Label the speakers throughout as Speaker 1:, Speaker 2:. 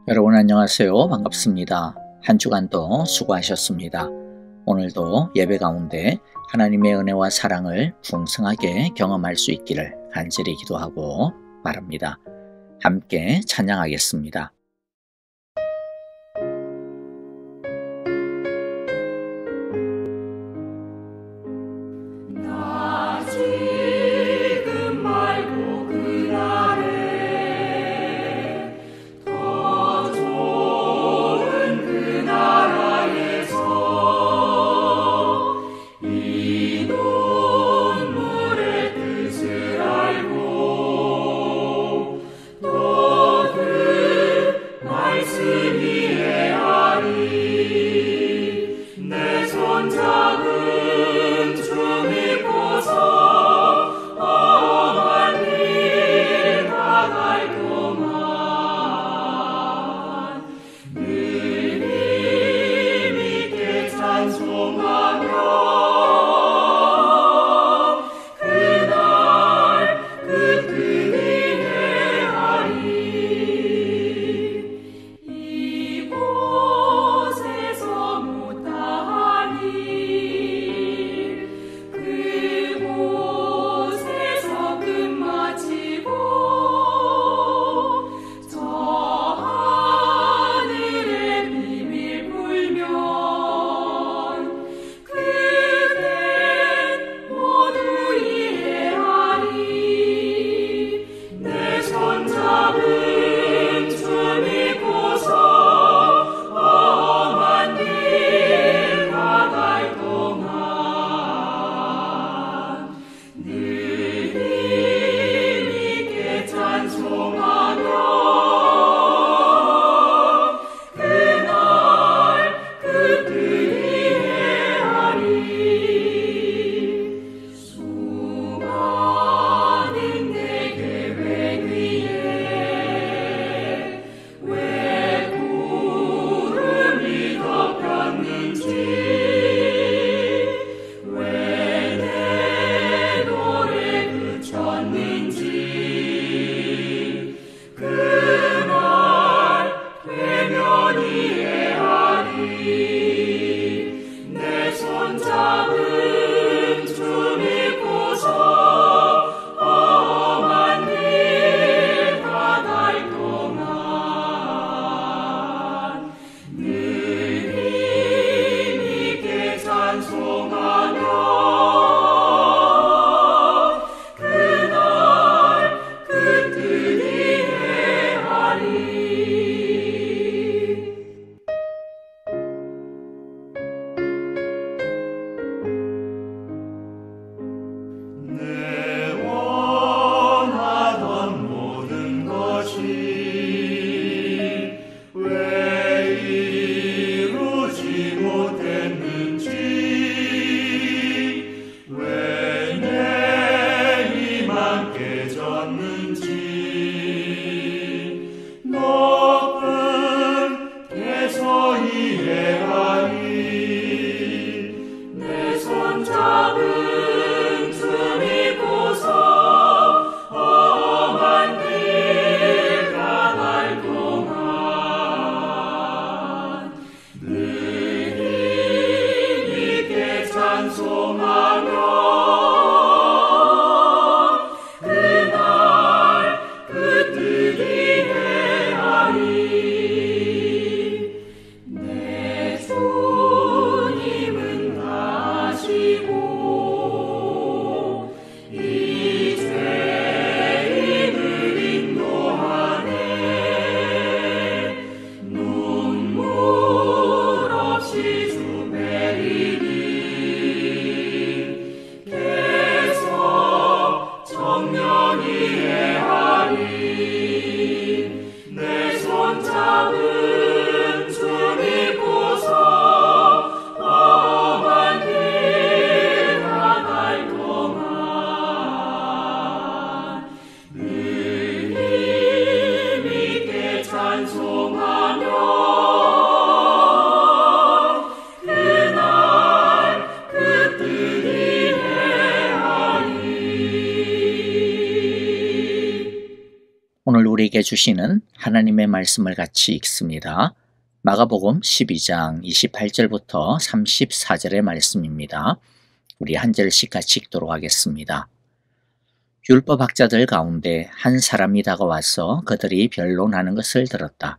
Speaker 1: 여러분 안녕하세요. 반갑습니다. 한 주간도 수고하셨습니다. 오늘도 예배 가운데 하나님의 은혜와 사랑을 풍성하게 경험할 수 있기를 간절히 기도하고 바랍니다. 함께 찬양하겠습니다.
Speaker 2: 이곳에서 못하니
Speaker 1: 우리에게 주시는 하나님의 말씀을 같이 읽습니다. 마가복음 12장 28절부터 34절의 말씀입니다. 우리 한 절씩 같이 읽도록 하겠습니다. 율법학자들 가운데 한 사람이 다가와서 그들이 변론하는 것을 들었다.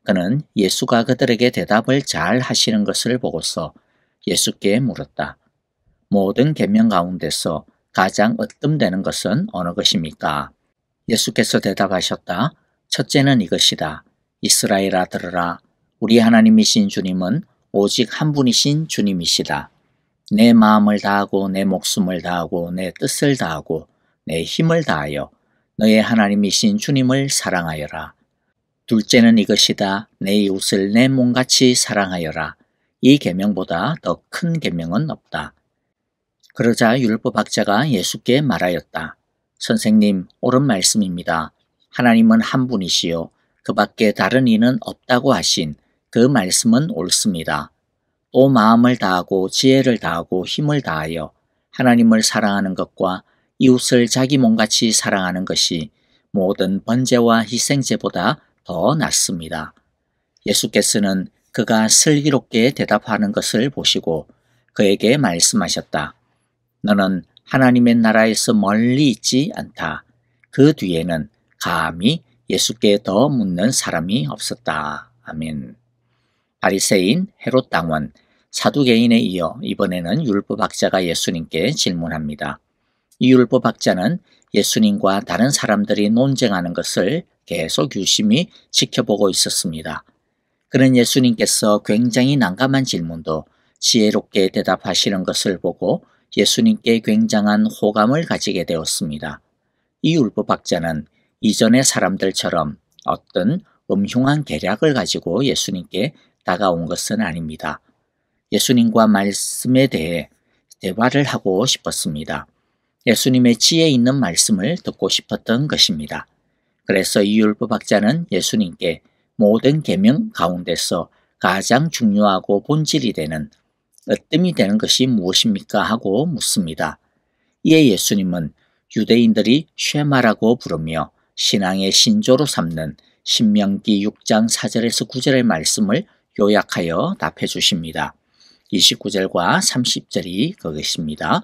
Speaker 1: 그는 예수가 그들에게 대답을 잘 하시는 것을 보고서 예수께 물었다. 모든 계명 가운데서 가장 으뜸되는 것은 어느 것입니까? 예수께서 대답하셨다. 첫째는 이것이다. 이스라엘아 들으라. 우리 하나님이신 주님은 오직 한 분이신 주님이시다. 내 마음을 다하고 내 목숨을 다하고 내 뜻을 다하고 내 힘을 다하여 너의 하나님이신 주님을 사랑하여라. 둘째는 이것이다. 내 이웃을 내 몸같이 사랑하여라. 이 계명보다 더 큰 계명은 없다. 그러자 율법학자가 예수께 말하였다. 선생님, 옳은 말씀입니다. 하나님은 한 분이시요 그 밖에 다른 이는 없다고 하신 그 말씀은 옳습니다. 또 마음을 다하고 지혜를 다하고 힘을 다하여 하나님을 사랑하는 것과 이웃을 자기 몸같이 사랑하는 것이 모든 번제와 희생제보다 더 낫습니다. 예수께서는 그가 슬기롭게 대답하는 것을 보시고 그에게 말씀하셨다. 너는 하나님의 나라에서 멀리 있지 않다. 그 뒤에는 감히 예수께 더 묻는 사람이 없었다. 아멘. 바리새인, 헤롯 당원, 사두개인에 이어 이번에는 율법학자가 예수님께 질문합니다. 이 율법학자는 예수님과 다른 사람들이 논쟁하는 것을 계속 유심히 지켜보고 있었습니다. 그는 예수님께서 굉장히 난감한 질문도 지혜롭게 대답하시는 것을 보고 예수님께 굉장한 호감을 가지게 되었습니다. 이 율법학자는 이전의 사람들처럼 어떤 음흉한 계략을 가지고 예수님께 다가온 것은 아닙니다. 예수님과 말씀에 대해 대화를 하고 싶었습니다. 예수님의 지혜 있는 말씀을 듣고 싶었던 것입니다. 그래서 이 율법학자는 예수님께 모든 계명 가운데서 가장 중요하고 본질이 되는 으뜸이 되는 것이 무엇입니까? 하고 묻습니다. 이에 예수님은 유대인들이 쉐마라고 부르며 신앙의 신조로 삼는 신명기 6장 4절에서 9절의 말씀을 요약하여 답해 주십니다. 29절과 30절이 그것입니다.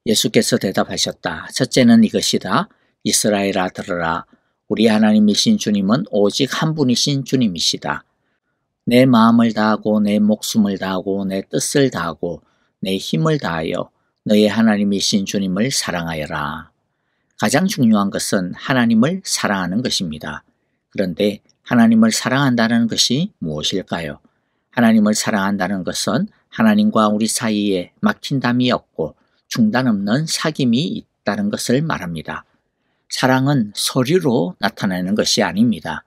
Speaker 1: 예수께서 대답하셨다. 첫째는 이것이다. 이스라엘아 들으라. 우리 하나님이신 주님은 오직 한 분이신 주님이시다. 내 마음을 다하고 내 목숨을 다하고 내 뜻을 다하고 내 힘을 다하여 너의 하나님이신 주님을 사랑하여라. 가장 중요한 것은 하나님을 사랑하는 것입니다. 그런데 하나님을 사랑한다는 것이 무엇일까요? 하나님을 사랑한다는 것은 하나님과 우리 사이에 막힌담이 없고 중단 없는 사귐이 있다는 것을 말합니다. 사랑은 서류로 나타나는 것이 아닙니다.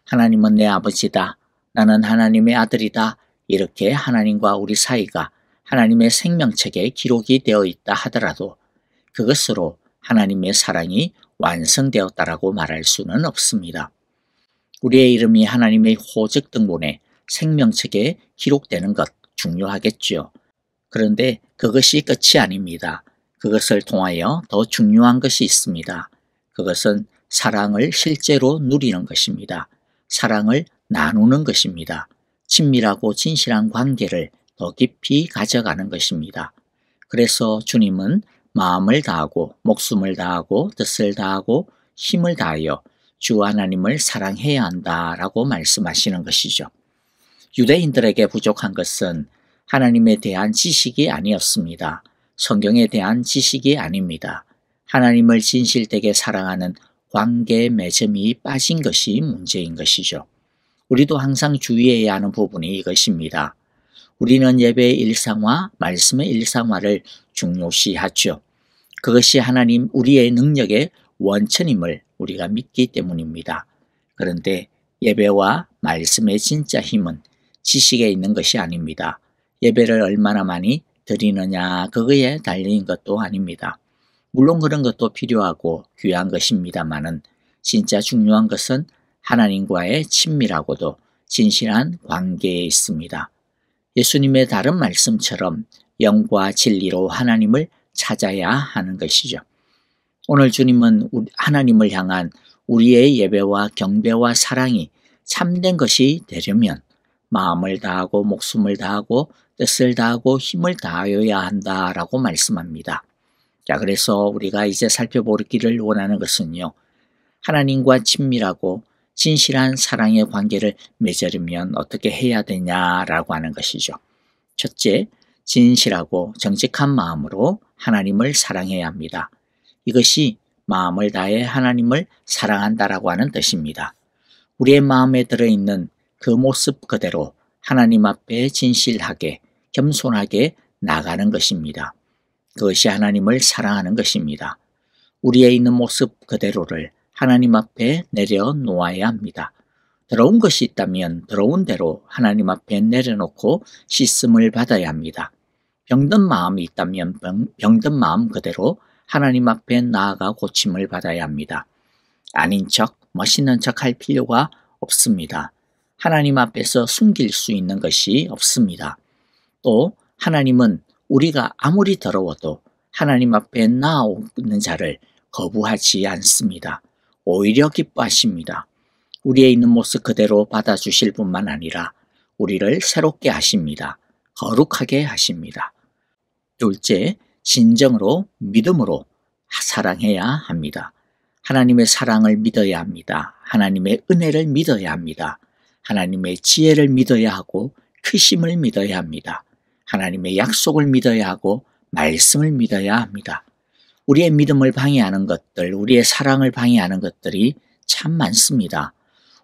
Speaker 1: 하나님은 내 아버지다. 나는 하나님의 아들이다. 이렇게 하나님과 우리 사이가 하나님의 생명책에 기록이 되어 있다 하더라도 그것으로 하나님의 사랑이 완성되었다라고 말할 수는 없습니다. 우리의 이름이 하나님의 호적 등본에 생명책에 기록되는 것 중요하겠지요. 그런데 그것이 끝이 아닙니다. 그것을 통하여 더 중요한 것이 있습니다. 그것은 사랑을 실제로 누리는 것입니다. 사랑을 나누는 것입니다. 친밀하고 진실한 관계를 더 깊이 가져가는 것입니다. 그래서 주님은 마음을 다하고 목숨을 다하고 뜻을 다하고 힘을 다하여 주 하나님을 사랑해야 한다라고 말씀하시는 것이죠. 유대인들에게 부족한 것은 하나님에 대한 지식이 아니었습니다. 성경에 대한 지식이 아닙니다. 하나님을 진실되게 사랑하는 관계의 맺음이 빠진 것이 문제인 것이죠. 우리도 항상 주의해야 하는 부분이 이것입니다. 우리는 예배의 일상화, 말씀의 일상화를 중요시하죠. 그것이 하나님 우리의 능력의 원천임을 우리가 믿기 때문입니다. 그런데 예배와 말씀의 진짜 힘은 지식에 있는 것이 아닙니다. 예배를 얼마나 많이 드리느냐 그거에 달린 것도 아닙니다. 물론 그런 것도 필요하고 귀한 것입니다마는 진짜 중요한 것은 하나님과의 친밀하고도 진실한 관계에 있습니다. 예수님의 다른 말씀처럼 영과 진리로 하나님을 찾아야 하는 것이죠. 오늘 주님은 하나님을 향한 우리의 예배와 경배와 사랑이 참된 것이 되려면 마음을 다하고 목숨을 다하고 뜻을 다하고 힘을 다하여야 한다라고 말씀합니다. 자, 그래서 우리가 이제 살펴보기를 원하는 것은요. 하나님과 친밀하고 진실한 사랑의 관계를 맺으려면 어떻게 해야 되냐라고 하는 것이죠. 첫째, 진실하고 정직한 마음으로 하나님을 사랑해야 합니다. 이것이 마음을 다해 하나님을 사랑한다라고 하는 뜻입니다. 우리의 마음에 들어있는 그 모습 그대로 하나님 앞에 진실하게 겸손하게 나가는 것입니다. 그것이 하나님을 사랑하는 것입니다. 우리의 있는 모습 그대로를 하나님 앞에 내려놓아야 합니다. 더러운 것이 있다면 더러운 대로 하나님 앞에 내려놓고 씻음을 받아야 합니다. 병든 마음이 있다면 병든 마음 그대로 하나님 앞에 나아가 고침을 받아야 합니다. 아닌 척, 멋있는 척 할 필요가 없습니다. 하나님 앞에서 숨길 수 있는 것이 없습니다. 또 하나님은 우리가 아무리 더러워도 하나님 앞에 나아오는 자를 거부하지 않습니다. 오히려 기뻐하십니다. 우리의 있는 모습 그대로 받아주실 뿐만 아니라 우리를 새롭게 하십니다. 거룩하게 하십니다. 둘째, 진정으로 믿음으로 사랑해야 합니다. 하나님의 사랑을 믿어야 합니다. 하나님의 은혜를 믿어야 합니다. 하나님의 지혜를 믿어야 하고 크심을 믿어야 합니다. 하나님의 약속을 믿어야 하고 말씀을 믿어야 합니다. 우리의 믿음을 방해하는 것들, 우리의 사랑을 방해하는 것들이 참 많습니다.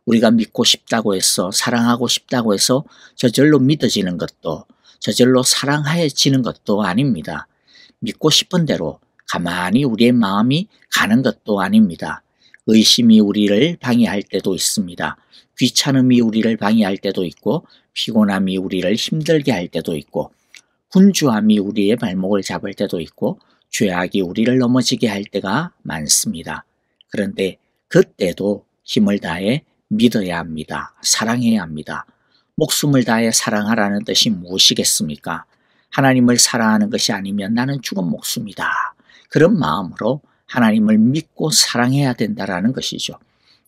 Speaker 1: 우리가 믿고 싶다고 해서 사랑하고 싶다고 해서 저절로 믿어지는 것도 저절로 사랑해지는 것도 아닙니다. 믿고 싶은 대로 가만히 우리의 마음이 가는 것도 아닙니다. 의심이 우리를 방해할 때도 있습니다. 귀찮음이 우리를 방해할 때도 있고 피곤함이 우리를 힘들게 할 때도 있고 분주함이 우리의 발목을 잡을 때도 있고 죄악이 우리를 넘어지게 할 때가 많습니다. 그런데 그때도 힘을 다해 믿어야 합니다. 사랑해야 합니다. 목숨을 다해 사랑하라는 뜻이 무엇이겠습니까? 하나님을 사랑하는 것이 아니면 나는 죽은 목숨이다. 그런 마음으로 하나님을 믿고 사랑해야 된다라는 것이죠.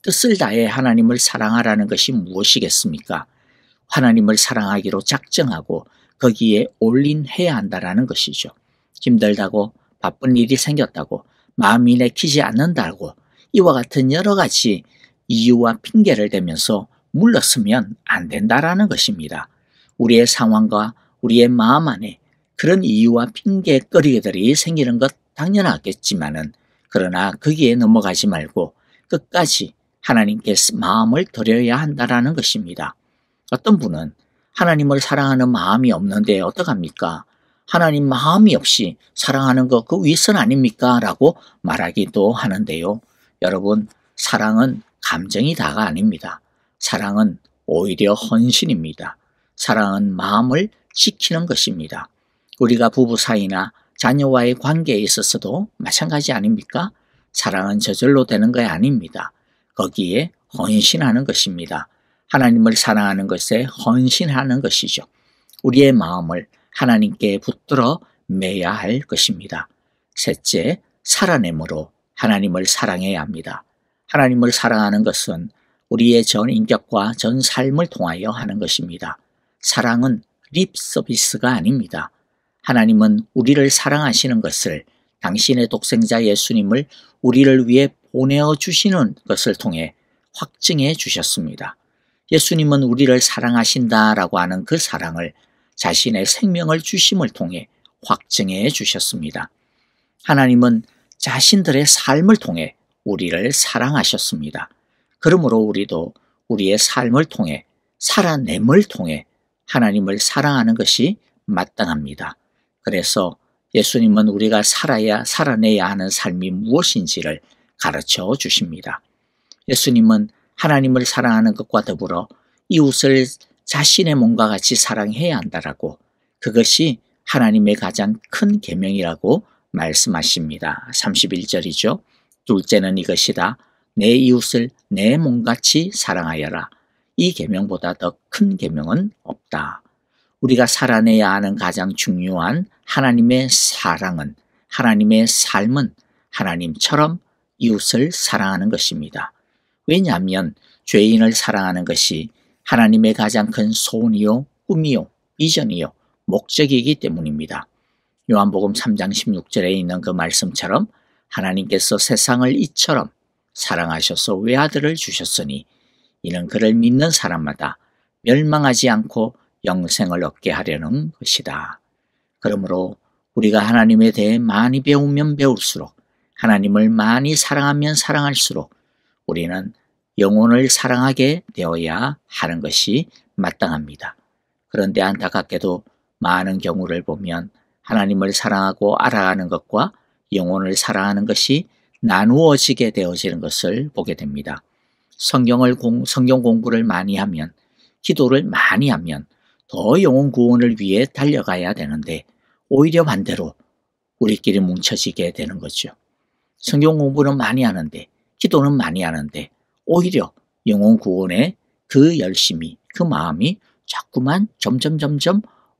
Speaker 1: 뜻을 다해 하나님을 사랑하라는 것이 무엇이겠습니까? 하나님을 사랑하기로 작정하고 거기에 올인해야 한다라는 것이죠. 힘들다고 바쁜 일이 생겼다고 마음이 내키지 않는다고 이와 같은 여러 가지 이유와 핑계를 대면서 물러서면 안 된다라는 것입니다. 우리의 상황과 우리의 마음 안에 그런 이유와 핑계거리들이 생기는 것 당연하겠지만은 그러나 거기에 넘어가지 말고 끝까지 하나님께 마음을 드려야 한다라는 것입니다. 어떤 분은 하나님을 사랑하는 마음이 없는데 어떡합니까? 하나님 마음이 없이 사랑하는 거 그 윗선 아닙니까? 라고 말하기도 하는데요. 여러분, 사랑은 감정이 다가 아닙니다. 사랑은 오히려 헌신입니다. 사랑은 마음을 지키는 것입니다. 우리가 부부 사이나 자녀와의 관계에 있어서도 마찬가지 아닙니까? 사랑은 저절로 되는 거 아닙니다. 거기에 헌신하는 것입니다. 하나님을 사랑하는 것에 헌신하는 것이죠. 우리의 마음을 하나님께 붙들어 매야 할 것입니다. 셋째, 살아내므로 하나님을 사랑해야 합니다. 하나님을 사랑하는 것은 우리의 전 인격과 전 삶을 통하여 하는 것입니다. 사랑은 립 서비스가 아닙니다. 하나님은 우리를 사랑하시는 것을 당신의 독생자 예수님을 우리를 위해 보내어 주시는 것을 통해 확증해 주셨습니다. 예수님은 우리를 사랑하신다라고 하는 그 사랑을 자신의 생명을 주심을 통해 확증해 주셨습니다. 하나님은 자신들의 삶을 통해 우리를 사랑하셨습니다. 그러므로 우리도 우리의 삶을 통해 살아냄을 통해 하나님을 사랑하는 것이 마땅합니다. 그래서 예수님은 우리가 살아내야 하는 삶이 무엇인지를 가르쳐 주십니다. 예수님은 하나님을 사랑하는 것과 더불어 이웃을 자신의 몸과 같이 사랑해야 한다라고 그것이 하나님의 가장 큰 계명이라고 말씀하십니다. 31절이죠. 둘째는 이것이다. 내 이웃을 내 몸같이 사랑하여라. 이 계명보다 더 큰 계명은 없다. 우리가 살아내야 하는 가장 중요한 하나님의 사랑은 하나님의 삶은 하나님처럼 이웃을 사랑하는 것입니다. 왜냐하면 죄인을 사랑하는 것이 하나님의 가장 큰 소원이요, 꿈이요, 비전이요, 목적이기 때문입니다. 요한복음 3장 16절에 있는 그 말씀처럼 하나님께서 세상을 이처럼 사랑하셔서 외아들을 주셨으니 이는 그를 믿는 사람마다 멸망하지 않고 영생을 얻게 하려는 것이다. 그러므로 우리가 하나님에 대해 많이 배우면 배울수록, 하나님을 많이 사랑하면 사랑할수록 우리는 영혼을 사랑하게 되어야 하는 것이 마땅합니다. 그런데 안타깝게도 많은 경우를 보면 하나님을 사랑하고 알아가는 것과 영혼을 사랑하는 것이 나누어지게 되어지는 것을 보게 됩니다. 성경 공부를 많이 하면, 기도를 많이 하면 더 영혼 구원을 위해 달려가야 되는데 오히려 반대로 우리끼리 뭉쳐지게 되는 거죠. 성경 공부는 많이 하는데, 기도는 많이 하는데 오히려 영혼 구원의 그 열심이, 그 마음이 자꾸만 점점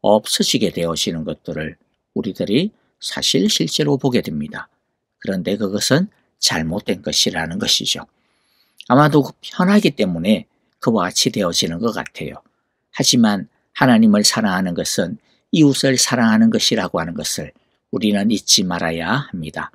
Speaker 1: 없어지게 되어지는 것들을 우리들이 사실 실제로 보게 됩니다. 그런데 그것은 잘못된 것이라는 것이죠. 아마도 편하기 때문에 그와 같이 되어지는 것 같아요. 하지만 하나님을 사랑하는 것은 이웃을 사랑하는 것이라고 하는 것을 우리는 잊지 말아야 합니다.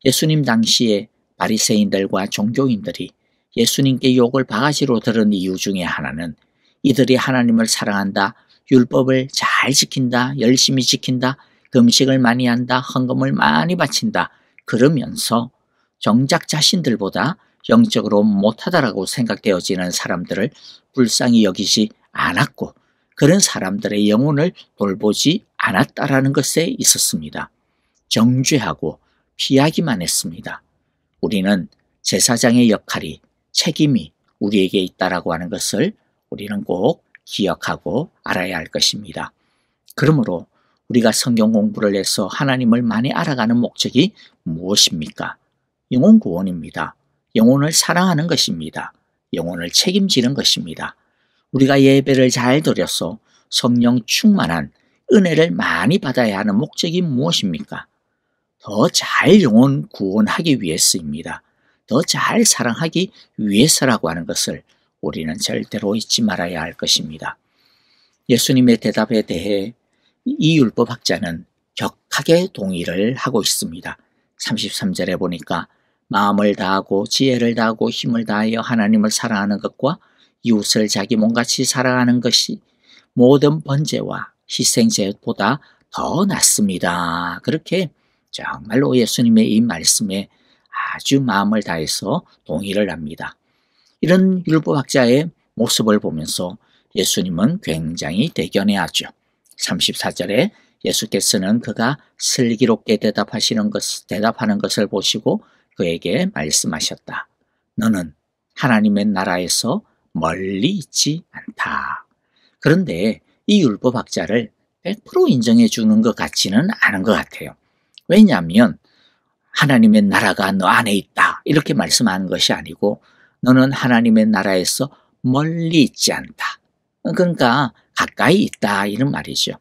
Speaker 1: 예수님 당시에 바리새인들과 종교인들이 예수님께 욕을 바가지로 들은 이유 중에 하나는 이들이 하나님을 사랑한다, 율법을 잘 지킨다, 열심히 지킨다, 금식을 많이 한다, 헌금을 많이 바친다, 그러면서 정작 자신들보다 영적으로 못하다라고 생각되어지는 사람들을 불쌍히 여기지 않았고 그런 사람들의 영혼을 돌보지 않았다라는 것에 있었습니다. 정죄하고 피하기만 했습니다. 우리는 제사장의 역할이, 책임이 우리에게 있다라고 하는 것을 우리는 꼭 기억하고 알아야 할 것입니다. 그러므로 우리가 성경 공부를 해서 하나님을 많이 알아가는 목적이 무엇입니까? 영혼 구원입니다. 영혼을 사랑하는 것입니다. 영혼을 책임지는 것입니다. 우리가 예배를 잘 드려서 성령 충만한 은혜를 많이 받아야 하는 목적이 무엇입니까? 더 잘 영혼 구원하기 위해서입니다. 더 잘 사랑하기 위해서라고 하는 것을 우리는 절대로 잊지 말아야 할 것입니다. 예수님의 대답에 대해 이 율법학자는 격하게 동의를 하고 있습니다. 33절에 보니까 마음을 다하고 지혜를 다하고 힘을 다하여 하나님을 사랑하는 것과 이웃을 자기 몸같이 사랑하는 것이 모든 번제와 희생제보다 더 낫습니다. 그렇게 정말로 예수님의 이 말씀에 아주 마음을 다해서 동의를 합니다. 이런 율법학자의 모습을 보면서 예수님은 굉장히 대견해하죠. 34절에 예수께서는 그가 슬기롭게 대답하는 것을 보시고 그에게 말씀하셨다. 너는 하나님의 나라에서 멀리 있지 않다. 그런데 이 율법학자를 100% 인정해 주는 것 같지는 않은 것 같아요. 왜냐하면 하나님의 나라가 너 안에 있다 이렇게 말씀하는 것이 아니고 너는 하나님의 나라에서 멀리 있지 않다. 그러니까 가까이 있다 이런 말이죠.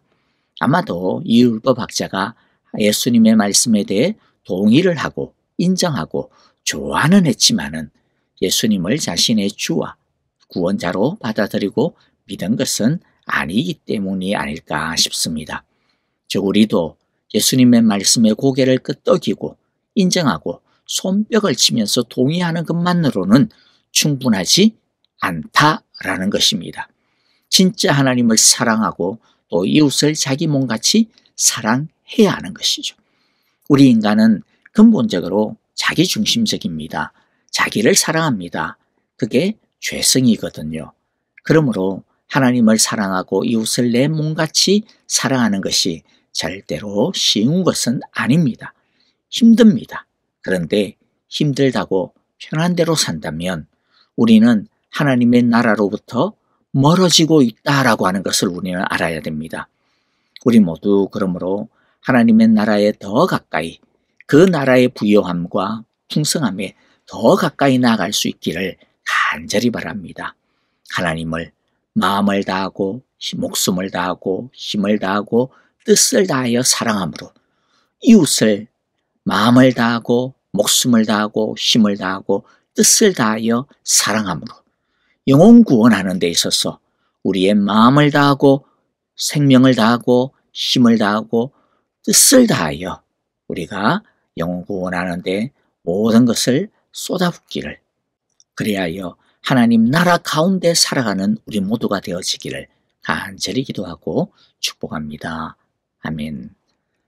Speaker 1: 아마도 이 율법학자가 예수님의 말씀에 대해 동의를 하고 인정하고 좋아는 했지만은 예수님을 자신의 주와 구원자로 받아들이고 믿은 것은 아니기 때문이 아닐까 싶습니다. 즉 우리도 예수님의 말씀에 고개를 끄덕이고 인정하고 손뼉을 치면서 동의하는 것만으로는 충분하지 않다라는 것입니다. 진짜 하나님을 사랑하고 또 이웃을 자기 몸같이 사랑해야 하는 것이죠. 우리 인간은 근본적으로 자기중심적입니다. 자기를 사랑합니다. 그게 죄성이거든요. 그러므로 하나님을 사랑하고 이웃을 내 몸같이 사랑하는 것이 절대로 쉬운 것은 아닙니다. 힘듭니다. 그런데 힘들다고 편한 대로 산다면 우리는 하나님의 나라로부터 멀어지고 있다라고 하는 것을 우리는 알아야 됩니다. 우리 모두 그러므로 하나님의 나라에 더 가까이 그 나라의 부요함과 풍성함에 더 가까이 나아갈 수 있기를 간절히 바랍니다. 하나님을 마음을 다하고 목숨을 다하고 힘을 다하고 뜻을 다하여 사랑함으로 이웃을 마음을 다하고 목숨을 다하고 힘을 다하고 뜻을 다하여 사랑함으로 영혼 구원하는 데 있어서 우리의 마음을 다하고 생명을 다하고 힘을 다하고 뜻을 다하여 우리가 영혼 구원하는 데 모든 것을 쏟아붓기를, 그리하여 하나님 나라 가운데 살아가는 우리 모두가 되어지기를 간절히 기도하고 축복합니다. 아멘.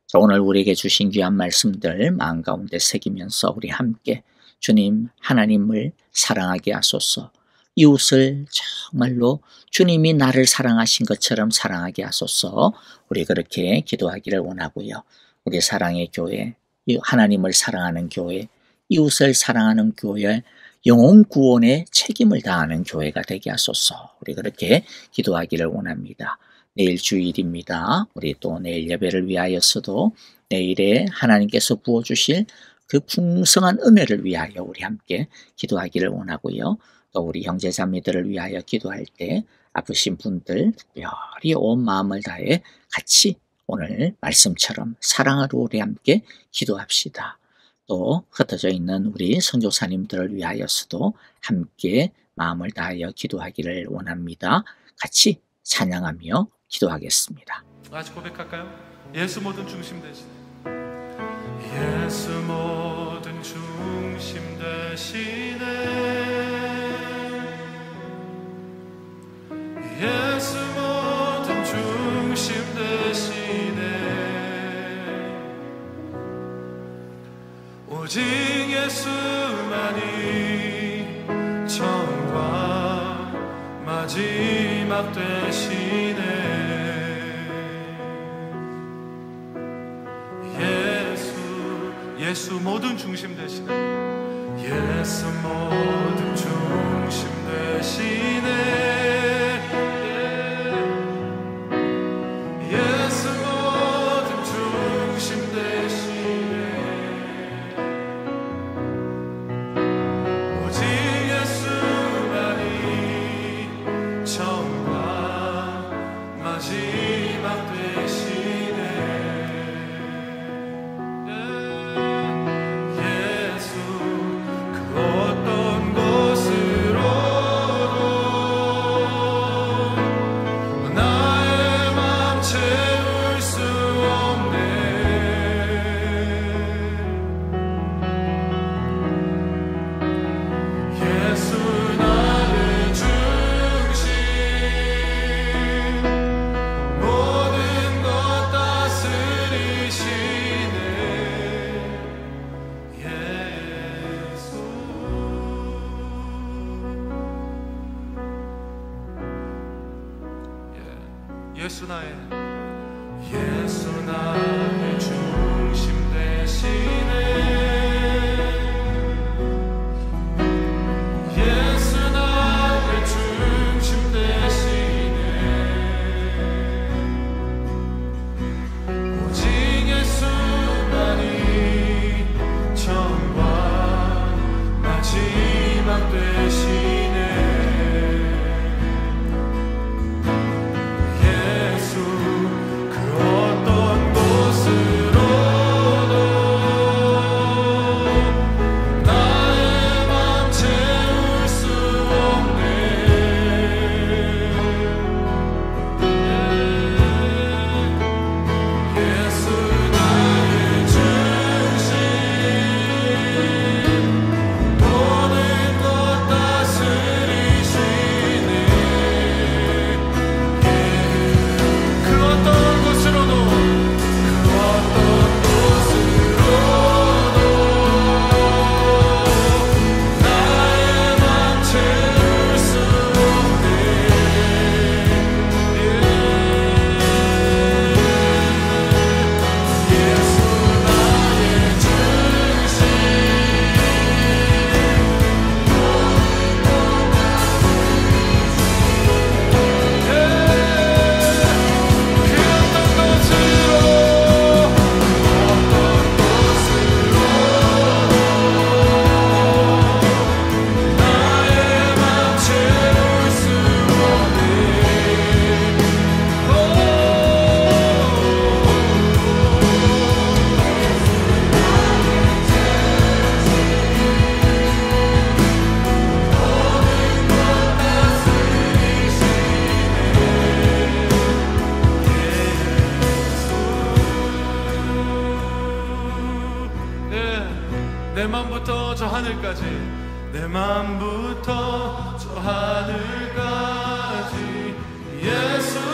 Speaker 1: 자, 오늘 우리에게 주신 귀한 말씀들 마음 가운데 새기면서 우리 함께 주님 하나님을 사랑하게 하소서, 이웃을 정말로 주님이 나를 사랑하신 것처럼 사랑하게 하소서, 우리 그렇게 기도하기를 원하고요. 우리 사랑의 교회, 하나님을 사랑하는 교회, 이웃을 사랑하는 교회, 영혼 구원에 책임을 다하는 교회가 되게 하소서, 우리 그렇게 기도하기를 원합니다. 내일 주일입니다. 우리 또 내일 예배를 위하여서도 내일에 하나님께서 부어주실 그 풍성한 은혜를 위하여 우리 함께 기도하기를 원하고요. 또 우리 형제자매들을 위하여 기도할 때 아프신 분들 특별히 온 마음을 다해 같이 오늘 말씀처럼 사랑으로 우리 함께 기도합시다. 또 흩어져 있는 우리 선교사님들을 위하여서도 함께 마음을 다하여 기도하기를 원합니다. 같이 찬양하며 기도하겠습니다.
Speaker 2: 같이 고백할까요? 예수 모든 중심 되시네. 예수 모든 중심 되시네. 예수 모든 중심 되시네. 오직 예수만이 처음과 마지막 되시네. 예수 모든 중심 되시네. 예수 모든 중심 되시네. 예수 모든 중심 되시네. 오직 예수만이 처음과 마지막 되시네. 예수 나의 중심 되시네. 예수 나의 중심 되시네. 오직 예수만이 처음과 마지막 되시네. 예수 맘부터 저 하늘까지 내 맘부터 저 하늘까지 예수